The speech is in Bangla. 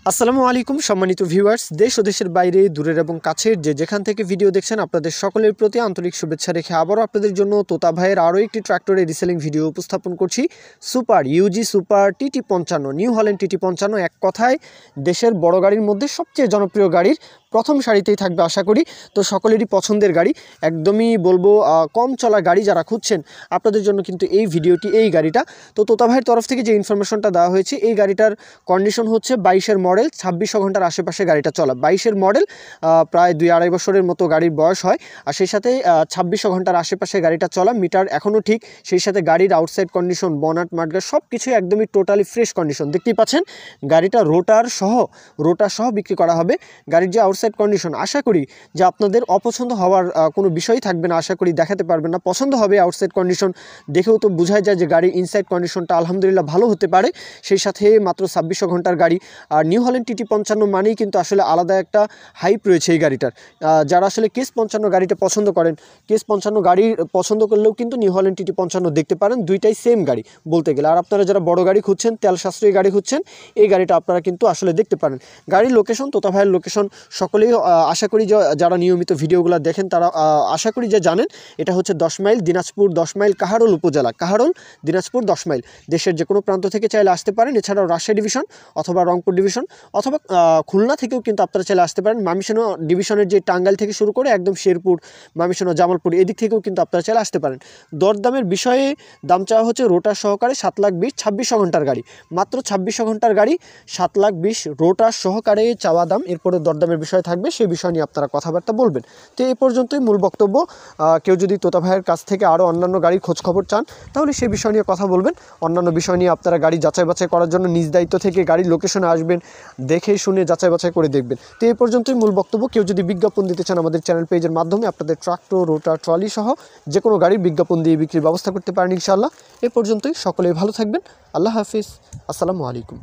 আসসালামু আলাইকুম সম্মানিত ভিউয়ার্স, দেশ ও দেশের বাইরে দূরের এবং কাছের যেখান থেকে ভিডিও দেখছেন আপনাদের সকলের প্রতি আন্তরিক শুভেচ্ছা রেখে আবারও আপনাদের জন্য তোতা ভাইয়ের আরও একটি ট্র্যাক্টরের রিসেলিং ভিডিও উপস্থাপন করছি। সুপার ইউজি super TT55 New Holland TT55 এক কথায় দেশের বড় গাড়ির মধ্যে সবচেয়ে জনপ্রিয় গাড়ির প্রথম সারিতেই থাকবে আশা করি। তো সকলেরই পছন্দের গাড়ি, একদমই বলবো কম চলা গাড়ি যারা খুঁজছেন আপনাদের জন্য কিন্তু এই ভিডিওটি, এই গাড়িটা। তো তোতা ভাইয়ের তরফ থেকে যে ইনফরমেশনটা দেওয়া হয়েছে, এই গাড়িটার কন্ডিশন হচ্ছে 22-এর মডেল, 2600 ঘন্টার আশেপাশে গাড়িটা চলা। 22-এর মডেল, প্রায় 2-2.5 বছরের মতো গাড়ির বয়স হয়, আর সেই সাথে 2600 ঘন্টার আশেপাশে গাড়িটা চলা। মিটার এখনও ঠিক, সেই সাথে গাড়ির আউটসাইড কন্ডিশন, বনাট মাডগার্ড সব কিছুই একদমই টোটালি ফ্রেশ কন্ডিশন। দেখতেই পাচ্ছেন গাড়িটা রোটার সহ বিক্রি করা হবে। গাড়ির যে আউটসাইড কন্ডিশন, আশা করি যে আপনাদের অপছন্দ হওয়ার কোনো বিষয়ই থাকবে না, আশা করি দেখাতে পারবেন না, পছন্দ হবে। আউটসাইড কন্ডিশন দেখেও তো বোঝা যায় যে গাড়ির ইনসাইড কন্ডিশনটা আলহামদুলিল্লাহ ভালো হতে পারে। সেই সাথে মাত্র 2600 ঘন্টার গাড়ি, আর নিউ হল্যান্ড TT55 মানেই কিন্তু আসলে আলাদা একটা হাইপ রয়েছে এই গাড়িটার। যারা আসলে কেস 55 গাড়িটা পছন্দ করেন, কেস 55 গাড়ি পছন্দ করলেও কিন্তু নিউ হল্যান্ড TT55 দেখতে পারেন, দুইটাই সেম গাড়ি বলতে গেলে। আর আপনারা যারা বড় গাড়ি খুঁজছেন, তেল সাশ্রয়ী গাড়ি খুঁজছেন, এই গাড়িটা আপনারা কিন্তু আসলে দেখতে পারেন। গাড়ির লোকেশন, তোতা ভাইয়ের লোকেশন সকলেই আশা করি যে যারা নিয়মিত ভিডিওগুলো দেখেন তারা আশা করি যে জানেন। এটা হচ্ছে 10 মাইল দিনাজপুর, 10 মাইল কাহারোল উপজেলা, কাহারোল দিনাজপুর 10 মাইল। দেশের যে কোনো প্রান্ত থেকে চাইলে আসতে পারেন। এছাড়াও রাজশাহী ডিভিশন অথবা রংপুর ডিভিশন অথবা খুলনা থেকেও কিন্তু আপনারা চাইলে আসতে পারেন। মামিশানো ডিভিশনের যে টাঙ্গাইল থেকে শুরু করে একদম শেরপুর, মামিশানো, জামালপুর এদিক থেকেও কিন্তু আপনারা চাইলে আসতে পারেন। দরদামের বিষয়ে দাম চাওয়া হচ্ছে রোটার সহকারে 7,20,000, 2600 ঘন্টার গাড়ি, মাত্র 2600 ঘন্টার গাড়ি, 7,20,000 রোটার সহকারে চাওয়া দাম। এরপরে দরদামের বিষয় থাকবে, সেই বিষয় নিয়ে আপনারা কথাবার্তা বলবেন। তো এই পর্যন্তই মূল বক্তব্য। কেউ যদি তোতা ভাইয়ের কাছ থেকে আরও অন্যান্য গাড়ির খোঁজখবর চান তাহলে সেই বিষয় নিয়ে কথা বলবেন। অন্যান্য বিষয় নিয়ে আপনারা গাড়ি যাচাই বাছাই করার জন্য নিজ দায়িত্ব থেকে গাড়ির লোকেশনে আসবেন, দেখে শুনে যাচাই বাছাই করে দেখবেন। তো এই পর্যন্তই মূল বক্তব্য। কেউ যদি বিজ্ঞাপন দিতে চান আমাদের চ্যানেল পেজের মাধ্যমে আপনাদের ট্রাক্টর, রোটার, ট্রলি সহ যে কোনো গাড়ির বিজ্ঞাপন দিয়ে বিক্রির ব্যবস্থা করতে পারেন ইনশাআল্লাহ। এ পর্যন্তই, সকলেই ভালো থাকবেন। আল্লাহ হাফিজ, আসসালামু আলাইকুম।